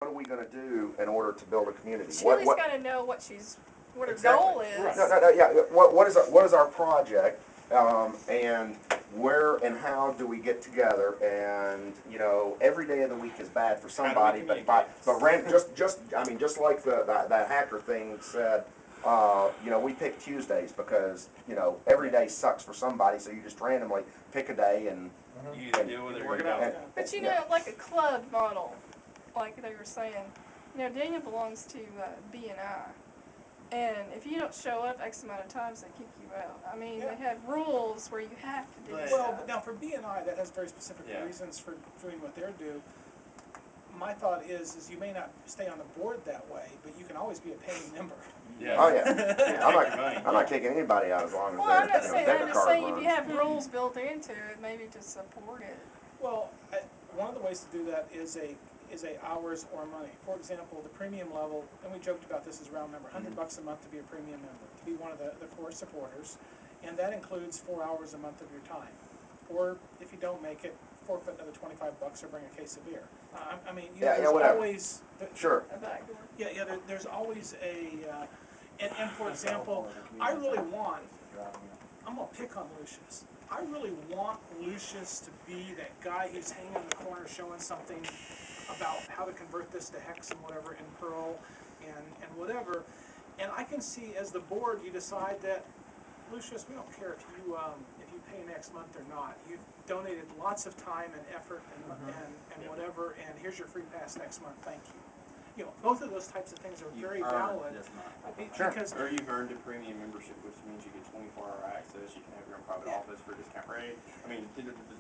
what are we going to do in order to build a community? Julie's got to know what her Exactly. goal is. Right. No, yeah. What is our project, and where and how do we get together? And every day of the week is bad for somebody, but just like that hacker thing said. We pick Tuesdays because every day sucks for somebody, so you just randomly pick a day and you either deal with it or you don't. But like a club model, like they were saying, Daniel belongs to B&I. And if you don't show up X amount of times, they kick you out. I mean, they have rules where you have to do Well, but now for B&I, that has very specific reasons for doing what they're doing. My thought is you may not stay on the board that way, but you can always be a paying member. Yeah. Oh yeah. I'm not kicking anybody out as long as I'm not their saying debit that. I'm just card saying if runs. you have rules built into it, maybe to support it. Well, one of the ways to do that is a hours or money. For example, the premium level, and we joked about this as a round number, $100 a month to be a premium member, to be one of the core supporters, and that includes 4 hours a month of your time. Or if you don't make it, forfeit another $25 or bring a case of beer. I mean, there's always sure. A backdoor. There's always and for example, I really want. I'm gonna pick on Lucius. I really want Lucius to be that guy who's hanging in the corner showing something about how to convert this to hex and whatever in Perl and whatever. And I can see as the board you decide that, Lucius, we don't care if you pay next month or not. You've donated lots of time and effort and whatever, and here's your free pass next month. Thank you. Both of those types of things are very valid. Because or you've earned a premium membership, which means you get 24-hour access. You can have your own private office for a discount rate. I mean,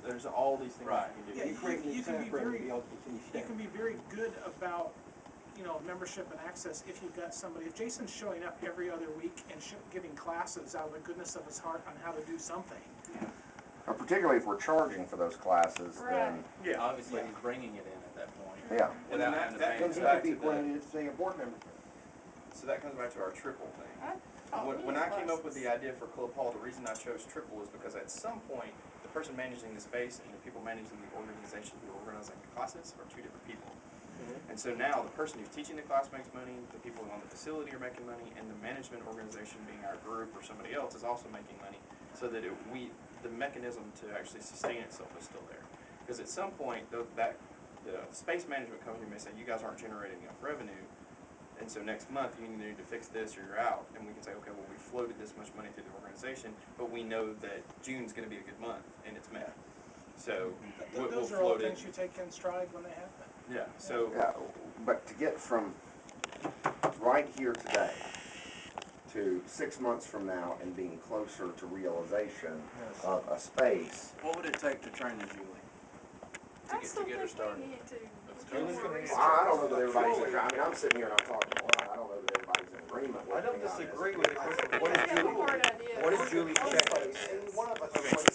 there's all these things you can do. You can be very good about membership and access if you've got somebody. If Jason's showing up every other week and giving classes out of the goodness of his heart on how to do something. Or particularly if we're charging for those classes, then obviously he's bringing it in at that point. Yeah. Without having to pay. Comes back to say a board member. So that comes back to our triple thing. When I came up with the idea for Club Hall, the reason I chose triple is because at some point the person managing the space and the people managing the organization who are organizing the classes are two different people. And so now the person who's teaching the class makes money, the people on the facility are making money, and the management organization, being our group or somebody else, is also making money, so that the mechanism to actually sustain itself is still there. Because at some point, the space management company may say, you guys aren't generating enough revenue, and so next month you need to fix this or you're out. And we can say, okay, well, we floated this much money through the organization, but we know that June's going to be a good month, and it's met. So those are all things you take in stride when they happen. Yeah. So. Yeah, but to get from right here today to 6 months from now and being closer to realization of a space. What would it take to train the Julie? To get her started. I don't know that everybody's in. I mean, I'm sitting here and I'm talking a lot. I don't know that everybody's in agreement with me. I don't disagree with it. What is Julie's checklist? One of us is going to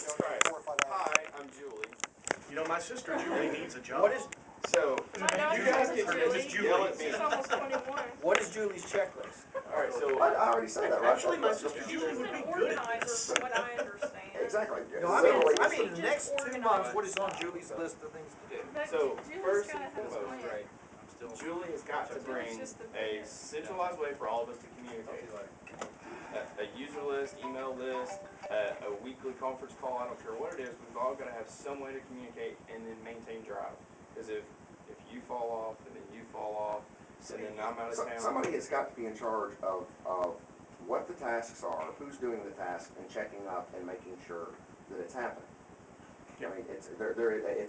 4 or 5 hours. Hi, I'm Julie. My sister Julie needs a job. What is so? My daughter's Yell at me. She's almost 21. What is Julie's checklist? All right, so I already said that, right? Actually, my sister Julie would be good at this. From what I understand. Exactly. No, I mean, the next 2 months, what is on Julie's list of things to do? So first and have a foremost, plan. Julie has got to bring a centralized way for all of us to communicate. A user list, email list, a weekly conference call. I don't care what it is. We've all got to have some way to communicate and then maintain drive. Because if you fall off and then you fall off, and then I'm out of town. Somebody has got to be in charge of what the tasks are, who's doing the task, and checking up and making sure that it's happening. I mean, it's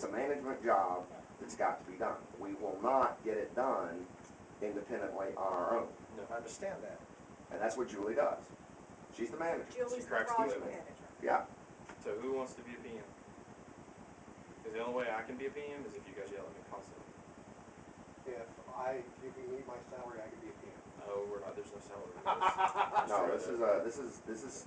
a management job that's got to be done. We will not get it done independently on our own. No, I understand that. And that's what Julie does. She's the manager. Julie's the cracks project the manager. Yeah. So who wants to be a PM? Because the only way I can be a PM is if you guys yell at me constantly. If you meet my salary, I could be a PM. Oh, we're not. There's no salary. No, this is.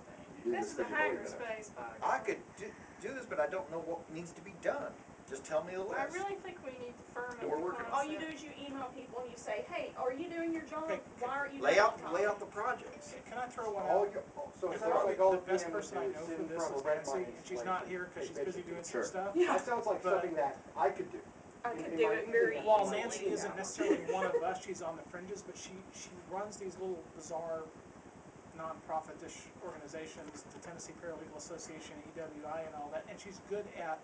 You do This is a because you believe in it. hackerspace, by I could do this, but I don't know what needs to be done. Just tell me the list. I really think we need to firm up We're the working. All you do concept. is you email people and you say, hey, are you doing your job? Why aren't you Lay out advertising? the projects. Can I throw one All out? your, so it Probably sounds like all the best person I know for sitting this from is a red Betsy, line and she's not here because she's busy doing some Sure. stuff. That sounds like But- something that I could do. I could do it very While easily. Nancy isn't necessarily one of us, she's on the fringes, but she runs these little bizarre non-profit-ish organizations, the Tennessee Paralegal Association, EWI and all that, and she's good at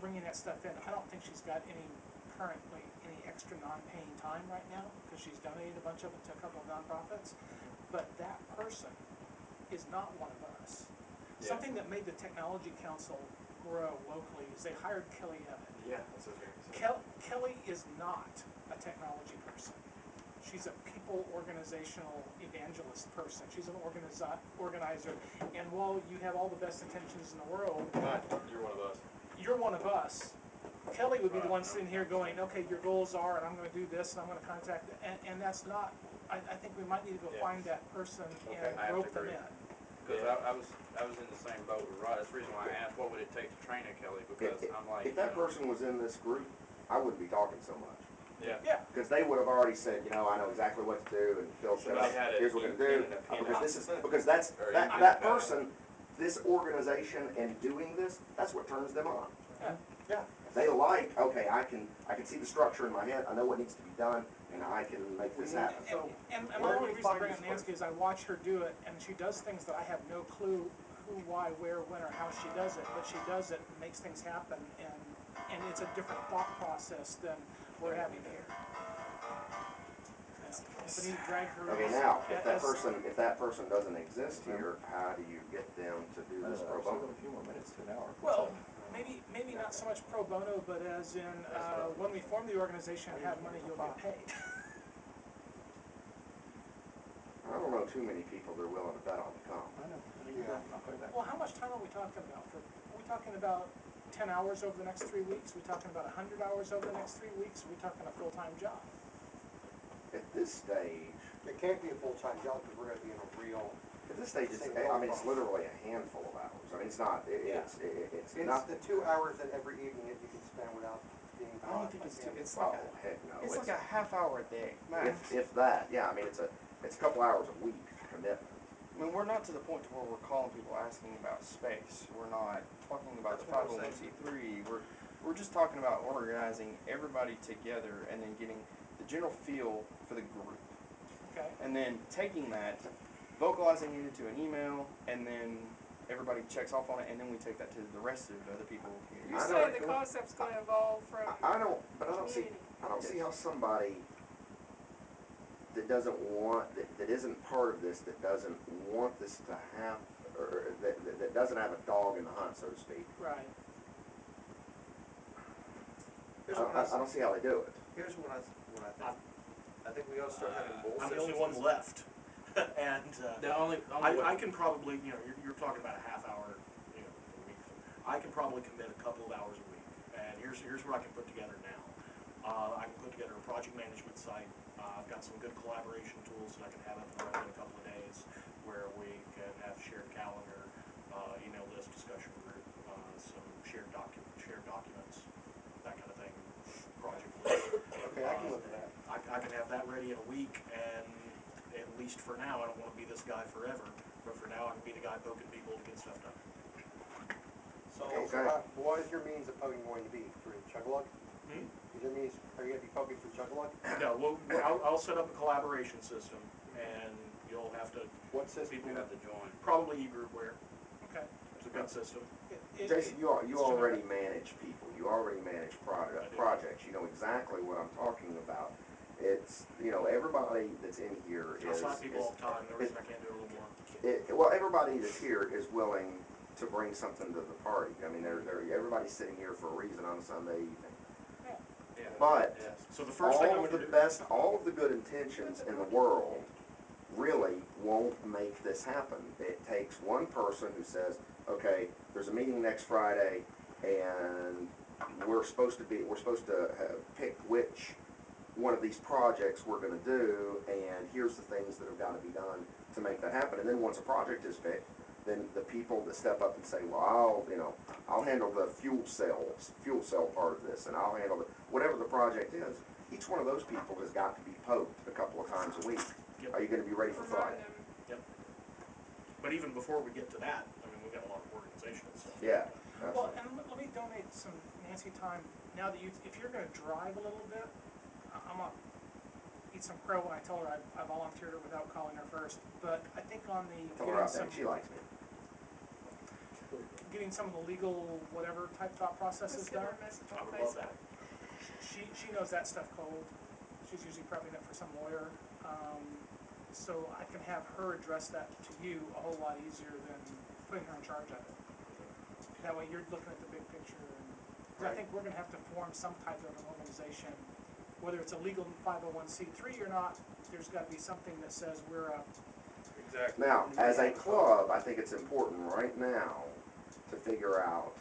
bringing that stuff in. I don't think she's got currently any extra non-paying time right now, because she's donated a bunch of it to a couple of nonprofits, but that person is not one of us. Yeah. Something that made the Technology Council grow locally is they hired Kelly Evans. Yeah, that's what I was gonna say. Kelly is not a technology person. She's a people organizational evangelist person. She's an organizer. And while you have all the best intentions in the world, You're one of us. you're one of us. Kelly would be the one sitting here going, okay, your goals are, and I'm going to do this, and I'm going to contact, and that's not, I think we might need to go find that person I and have to rope them agree. in. Because I was in the same boat with Rod. That's the reason why I asked, what would it take to train a Kelly? Because I'm like, If that person was in this group, I wouldn't be talking so much. yeah. Yeah. Because they would have already said, you know, I know exactly what to do, and Phil said, Somebody had it here's what we're in gonna do. an opinion. Because that's, Or that person, this organization and doing this, that's what turns them on. Yeah. Yeah. They like, okay, I can see the structure in my head, I know what needs to be done, and I can make this happen. And where my do only we reason I find bring this up Nancy is I watch her do it, and she does things that I have no clue who, why, where, when, or how she does it, but she does it and makes things happen, and it's a different thought process than we're having here. If I need to drag her. Okay, now, if that person doesn't exist here, how do you get them to do this pro bono? A few more minutes to an hour. Well, maybe not so much pro bono, but as in, when we form the organization and have money, you'll get paid. I don't know too many people that are willing to bet on the come. I know. I'll play that. Well, how much time are we talking about? Are we talking about 10 hours over the next 3 weeks? Are we talking about 100 hours over the next 3 weeks? Are we talking a full-time job? At this stage, It can't be a full-time job because we're gonna be in a real. at this stage, it's literally a handful of hours. I mean, it's not, it's It's not. the 2 hours that every evening that you can spend without being. I don't think it's too, it's Oh, like a, heck no. it's like a half hour a day, max. If that, yeah, I mean, it's a couple hours a week commitment. I mean, we're not to the point to where we're calling people asking about space. We're not talking about the That's what I'm saying. 501c3. We're just talking about organizing everybody together and then getting the general feel for the group. Okay. And then taking that, vocalizing it into an email, and then everybody checks off on it, and then we take that to the rest of the other people. You're I saying don't- the concept's gonna evolve from I don't see community. how somebody that doesn't want, that isn't part of this, that doesn't want this to happen, or that doesn't have a dog in the hunt, so to speak. Right. Here's what I I don't see how they do it. Here's what I think. I think we ought to start having bull I'm the sessions. only one left, and The only I can probably, you're talking about a half hour, a week. I can probably commit a couple of hours a week, and here's what I can put together now. I can put together a project management site. I've got some good collaboration tools that I can have up and running in a couple of days, where we can have shared calendar, email list, discussion group, some shared documents, that kind of thing, project list. Okay, I can look at that. I can have that ready in a week, and at least for now, I don't want to be this guy forever, but for now, I can be the guy poking people to get stuff done. Okay. What is your means of poking going to be? Through Chug-a-Lug? Hmm? Is your means, are you gonna be poking through Chug-a-Lug? No, I'll set up a collaboration system, and you'll have to, What system? people you have to join. probably e-groupware. Okay. It's a good system. Jason, you it's already manage people, you already manage I do. projects, you know exactly what I'm talking about. It's, everybody that's in here I is. slap people all the time, the reason I can't do it a little more. Well, everybody that's here is willing to bring something to the party. I mean, everybody's sitting here for a reason on a Sunday evening. Yeah. But Yes. So the first thing I'm all of gonna the do. all of the good intentions in the world really won't make this happen. It takes one person who says, okay, there's a meeting next Friday, and we're supposed to pick which one of these projects we're going to do, and here's the things that have got to be done to make that happen. And then once a project is picked, then the people that step up and say, well, I'll handle the fuel cell part of this, and I'll handle whatever the project is. Each one of those people has got to be poked a couple of times a week. Yep. Are you going to be ready for Remind Friday? them. Yep. But even before we get to that, I mean, we got a lot of organization and stuff. Yeah. Well, and let me donate some Nancy time, now that if you're gonna drive a little bit, I'm gonna eat some crow when I tell her I volunteered her without calling her first, but I think on the Tell her out there, she likes me. getting some of the legal whatever type thought processes Just send her done, a message I on would love Facebook. that. she knows that stuff cold. She's usually prepping it for some lawyer, so I can have her address that to you a whole lot easier than putting her in charge of it. That way you're looking at the big picture, and 'cause I think we're gonna have to form some type of an organization, whether it's a legal 501c3 or not. There's gotta be something that says we're a. Exactly. Now, as a club, I think it's important right now to figure out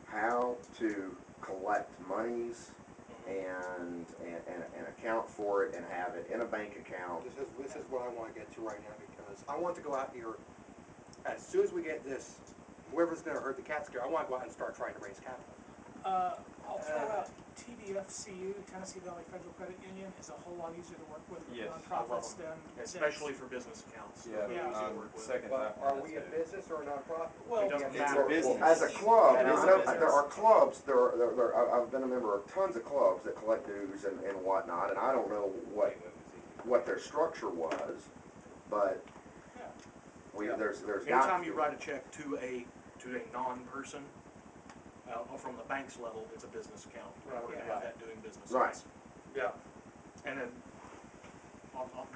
how to collect monies and account for it and have it in a bank account. This is what I wanna get to right now, because I want to go out here, as soon as we get this, whoever's gonna herd the cats together, I wanna go out and start trying to raise capital. I'll throw out TVFCU, Tennessee Valley Federal Credit Union, is a whole lot easier to work with Yes, nonprofits than. Especially for business accounts. Yeah, Yeah. Easy to work with. second But that are one, we a too. business or a nonprofit? Well, It doesn't it's matter. a business. As a club, It is I know a business. there are clubs, I've been a member of tons of clubs that collect dues and whatnot, and I don't know what their structure was, but there's got to be. Anytime you write a check to a non-person, from the bank's level, it's a business account, in order to have that doing business. Right. Yeah. And then,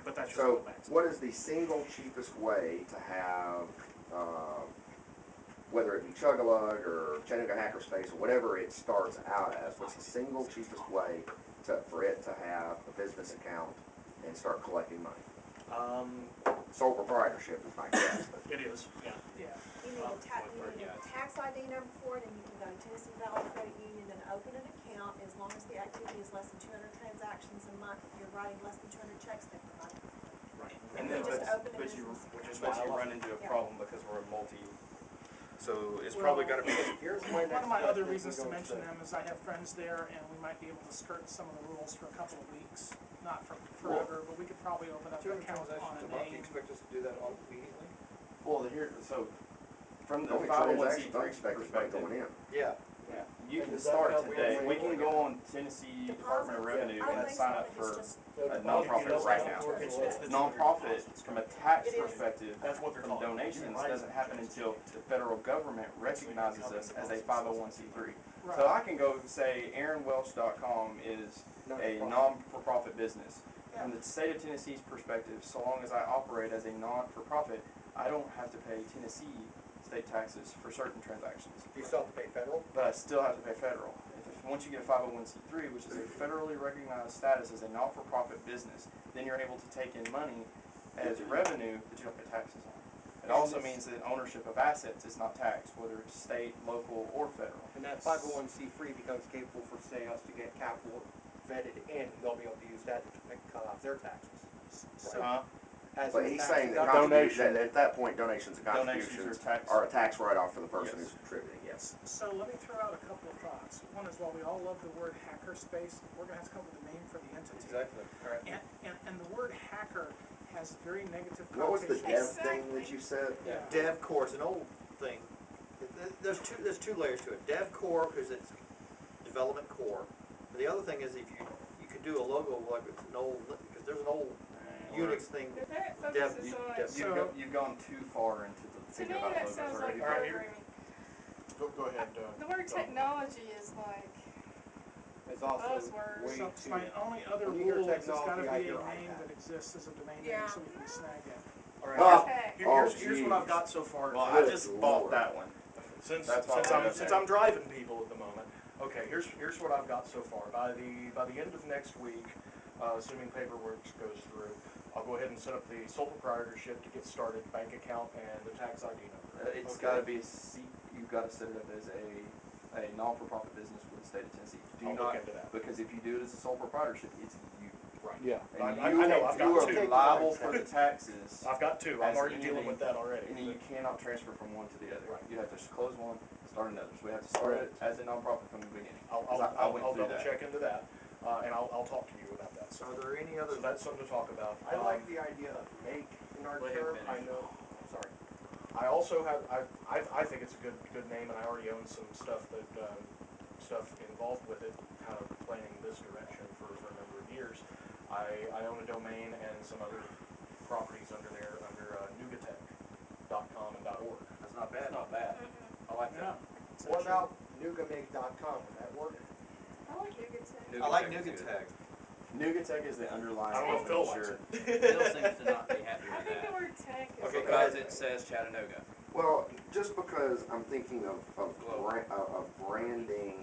but that's just So, what banks do. what is the single cheapest way to have, whether it be Chug-a-Lug or Chattanooga Hackerspace or whatever it starts out as, what's the single cheapest way for it to have a business account and start collecting money? Sole proprietorship is my guess, but It is, yeah. Yeah. You need a tax ID number for it, and you can go to Tennessee Valley Credit Union and open an account. As long as the activity is less than 200 transactions a month, you're writing less than 200 checks every month. Right. And You then, just open a but you, business which is account. what you run into a Yeah. problem because we're a multi, so it's probably gotta be. Here's my One next of my other question. reasons to mention them is I have friends there, and we might be able to skirt some of the rules for a couple of weeks, not for forever, but we could probably open up an 200 account on transactions a a month, you name. expect us to do that all immediately? Well, so, from the only 501c3 transactions I expect is money perspective, going in. Yeah. you And can does that start help today. with We can the- go on Tennessee Department of Revenue I don't and think sign so. I up think it's for just. a nonprofit right now. It's the Nonprofit, from a tax It is. perspective, That's what they're from talking about. donations, doesn't happen until the federal government recognizes us as a 501c3. Right. So I can go and say AaronWelch.com is a non-for-profit business. From the state of Tennessee's perspective, so long as I operate as a non-for-profit, I don't have to pay Tennessee state taxes for certain transactions. You still have to pay federal? But I still have to pay federal. Once you get a 501c3, which is a federally recognized status as a not-for-profit business, then you're able to take in money as revenue that you don't pay taxes on. It also means that ownership of assets is not taxed, whether it's state, local, or federal. And that 501c3 becomes capable for, say, us to get capital vetted in, they'll be able to use that to cut off their taxes. So, As But his he's taxes saying that deducted. at that point, donations and Donations contributions are taxed. are a tax write-off for the person Yes. who's contributing, yes. so let me throw out a couple of thoughts. One is, while we all love the word hackerspace, we're gonna have to come up with a name for the entity. Exactly. All right. And the word hacker has very negative What was the connotations. dev thing that you said? Yeah. Dev core is an old thing. There's two layers to it. Dev core, because it's development core. But the other thing is, if you could do a logo like it's an old, because there's an old Unix thing. But that Dev, focuses on, dev. So- You've gone too far into to thinking me, about that logos sounds already. like All right, here. programming. Go ahead, The word Tom. technology is like It's also buzzword. way So too. my only other When you hear rule is it's gotta technology, be I a hear name iPad. that exists as a domain name Yeah. so we can snag it. All right, Oh, Okay. here's what I've got so far. Well, I Good just Lord. bought that one. Since That's why since we're I'm up since there. I'm driving people at the moment. Okay, here's what I've got so far. By the end of next week, assuming paperwork goes through, I'll go ahead and set up the sole proprietorship to get started, bank account, and the tax ID number. It's Okay. got to be you've got to set it up as a non-for-profit business with the state of Tennessee. Do I'll not, look into that. because if you do it as a sole proprietorship, it's you. Right. Yeah. And I you, know, I've you got are two. liable for the taxes. I've got two. I'm as already an dealing with entity, that already. And then you cannot transfer from one to the other. Right. You have to just close one, start another. So we have to start it as a nonprofit from the beginning. 'Cause I went I'll through double that. check into that, and I'll talk to you about that. So, Are there any other? so that's something to talk about. I like the idea of make in our Let him term, finish. I know, sorry. I also have, I think it's a good name, and I already own some stuff stuff involved with it, kind of planning this direction for a number of years. I own a domain and some other properties under there, under nougatech.com and .org. That's not bad. Not bad. I like that. What about nougamig.com, would that work? I like Nougatech. I like Nougatech. Nougatech is the underlying. I don't know if Phil likes sure. it. Phil seems to not be happy I with think the that. word tech is. Okay, Because it says Chattanooga. Well, just because I'm thinking of Global. branding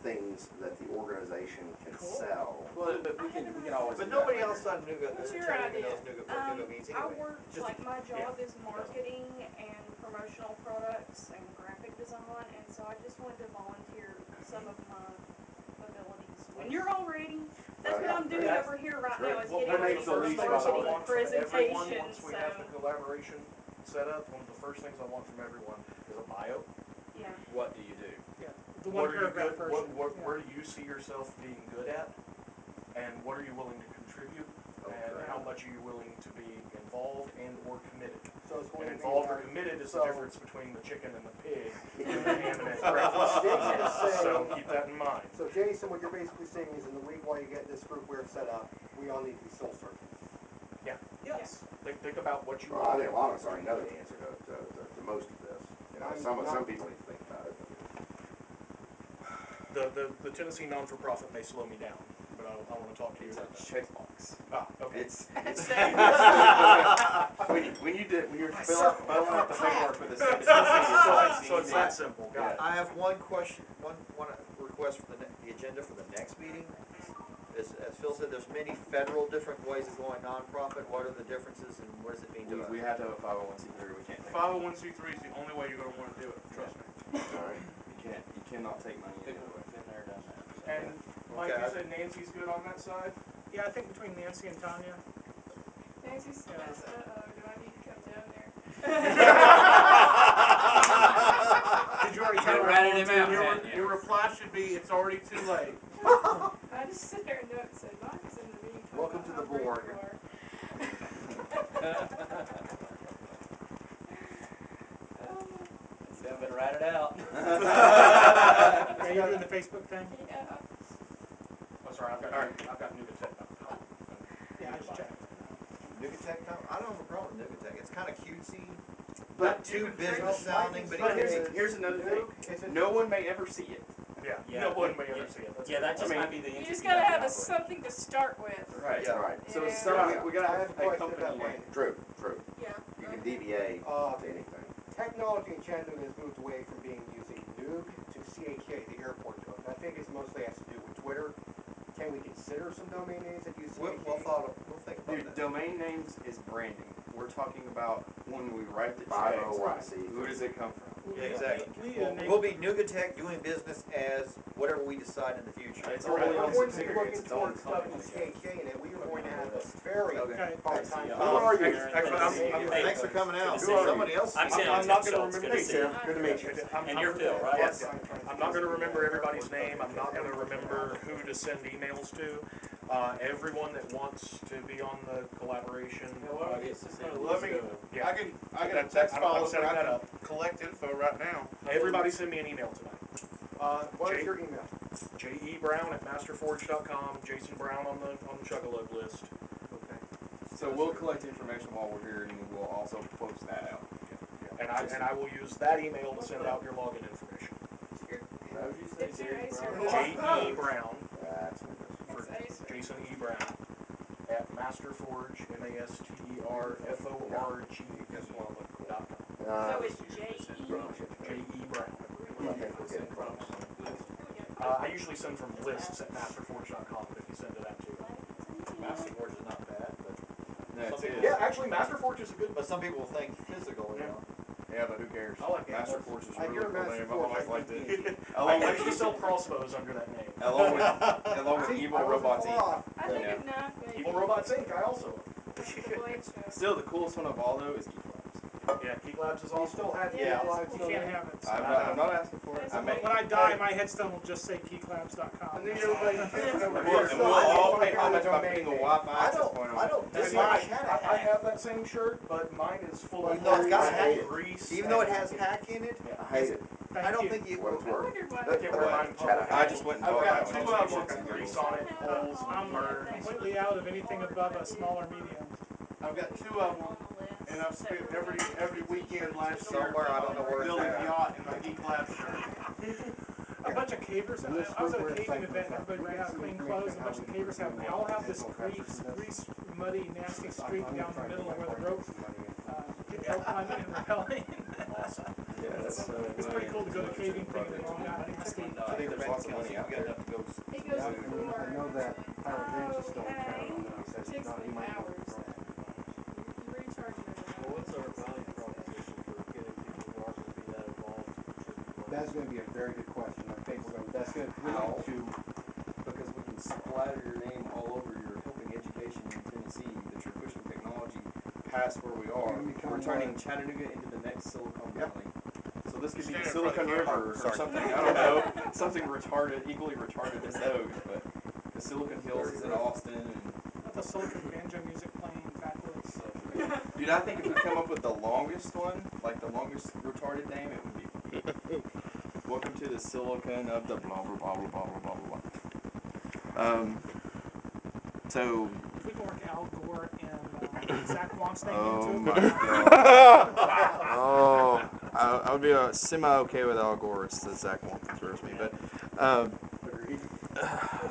things that the organization can sell. Well, but we can always. But do nobody that. outside Nougat, What's your Chattanooga idea? knows Nougat, what Nougat means I anyway. work, Just- like, my job is marketing and promotional products and graphic design, and so I just wanted to volunteer some of my abilities. When you're all ready, that's what I'm doing Yeah. over here right now, is Well, getting one of ready the for first a things I marketing want from everyone, presentation, once we have the so, collaboration set up, one of the first things I want from everyone is a bio. yeah. What do you do? Yeah, the What one are you paragraph good, version. where do you see yourself being good at? And what are you willing to contribute? And Okay. how much are you willing to be involved and or committed? So it's going And to be involved or like, committed is so- the difference between the chicken and the pig and the ham and egg breakfast. Jason is saying- So keep that in mind. So Jason, what you're basically saying is in the week while you get this group where it's set up, we all need to be soul searching. Yes. Think about what you Well, I want. think a lot of us already know the answer to most of this. You know, some people need to think about it. The Tennessee non-for-profit may slow me down, but I want to talk to you It's a about that. checkbox. Ah, okay. It's Same. when you're filling out the paperwork for the state. So it's that simple, got it. I have one question, one request for the agenda for the next meeting. As Phil said, there's many federal different ways of going nonprofit. What are the differences and what does it mean to us? We have to have a 501c3. We can't. 501c3 is the only way you're gonna wanna do it, trust me. Alright. You cannot take money into it. Been there, done that. And Mike, Okay. you said Nancy's good on that side? Yeah, I think between Nancy and Tanya, Nancy says, uh-oh, do I need to come down there? did you already You tell her? ratted him out, Your- hadn't you? Your reply should be, it's already too late. I just sit there and note and say, Mike is in the meeting. talking Welcome about to how the great board. you are." You done been ratted out. Are you doing the Facebook thing? Yeah. Oh, sorry, I've got nougatech.com. Yeah, I just checked. Nougatech, I don't have a problem with Nougatech. It's kind of cutesy, But not too business sounding, but But it here's another thing. Is it- No one may ever see it. Yeah, no one may ever see it. That's Yeah, that good. just I mean, might be the You entity just gotta that have operates. something to start with. Right. Yeah. Right. So Yeah. some we gotta I have have a a question company about name. True. Yeah. You can DBA Uh, to anything. Technology in Chattanooga has moved away from being using Noog to CHA, the airport code. And I think it's mostly has to do with Twitter. Can we consider some domain names that use CHA? we'll think about Dude, that. domain names is branding. We're talking about when we write the checks. 501c3. Who does it come from? Yeah, exactly. We need a name. We'll be Nougatech doing business as whatever we decide in the future. It's Well, already we're on going to be subsidiary. looking It's its own towards stuff in company. CHA, and we are going to have a very Okay. hard time. Yeah. Who are you? Actually, Thanks for coming out. Good to see you. Somebody else. I'm Sam. I'm not Tim gonna Schultz. remember. Good to see you. Good to meet you. And you're Phil, right? Yes. I'm not gonna remember everybody's name, I'm not gonna remember who to send emails to. Everyone that wants to be on the collaboration. Let me. Yeah. I can That's- text I'm follow setting I that can up. collect info right now. Everybody send me an email tonight. What is Jay- your email? JEBrown@masterforge.com, Jason Brown on the Chugalope list. Okay. So we'll collect information while we're here, and we'll also post that out. And I will use that email to send out your login information. How would you say It's your Acer. J.E. Brown, That's what it is. for It's Acer. Jason E. Brown, at Masterforge, MASTERFORG.com. So it's J.E. J.E. Brown. I think we're getting close. I usually send from lists at masterforge.com, but if you send to that too. Masterforge is not bad, but No, it's Some people- it. Yeah, actually, Masterforge is a good. but some people think physical, you know. Yeah, but who cares? I like it. Masterforge is I really hear cool name. I've Masterforge, always I liked think it. I Along actually with sell crossbows under that name. along with See, Evil I wasn't Robots far Inc. off. I think Yeah. of knife maybe. Evil Robots Inc. I also. The blade show. Still, the coolest one of all though is Geek Labs. Yeah, Geek Labs is Do you awesome. still have Yeah. Geek Labs You still can't there? have it. I'm not asking for it. It's I a may, When I die, my headstone will just say geeklabs.com. And then everybody thinks over and here. we'll all pay Still homage by domain putting a name. Wi-Fi I access point don't, on I it. don't That's dislike fine. Chat I have that same shirt, but mine is full of Even though it's got grease, hack- grease. even though it has hack in it, Yeah. I hate it. I don't think For it what will. it's I worth. wondered why. I can't wear mine in public. I just went and I've bought got that two one. of them with grease on it, holes I'm and burns. completely out of anything above a smaller medium. I've got two of them, and I've spent every weekend last year Somewhere, I don't know where it's building a at. yacht in my Geek Lab shirt. A bunch of cavers, In this I was at a group, we're caving excited event, and about everybody ran out of clean clothes, and a bunch of cavers have, they all have this grease, muddy, nasty streak down the middle of where the rope, climbing and rappelling. Awesome. Yeah, that's It's pretty cool to go to caving thing and long out and escape. I think there's lots of money out there. It goes Yeah, and for, I know that Howard Hughes is still in town, okay, and he says he's not, he might go. you recharge it every Well, what's our value proposition for getting people who aren't gonna be that involved to contribute money? That's gonna be a very good question. I think that's gonna, we How? need to, Because we can splatter your name all over your helping education in Tennessee, that you're pushing technology past where we are. We become We're turning one. Chattanooga into the next Silicon Yep. Valley. So this could be Stand the in front of Silicon the camera. River or Sorry. something, I don't know, something retarded, equally retarded as those, but the Silicon Hills is in Austin and, The Silicon banjo music playing backwards. dude, I think if we come up with the longest one, like the longest retarded name, it would be Welcome to the Silicon of the blah blah blah blah blah blah blah blah. So If we can work Al Gore and Zach Wamstein oh into my it. god. Oh, I would be semi okay with Al Gore. It's the Zach one that throws me, but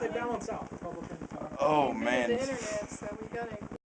They balance out, Republican and Democrat. oh we invented man. the internet, so we gotta include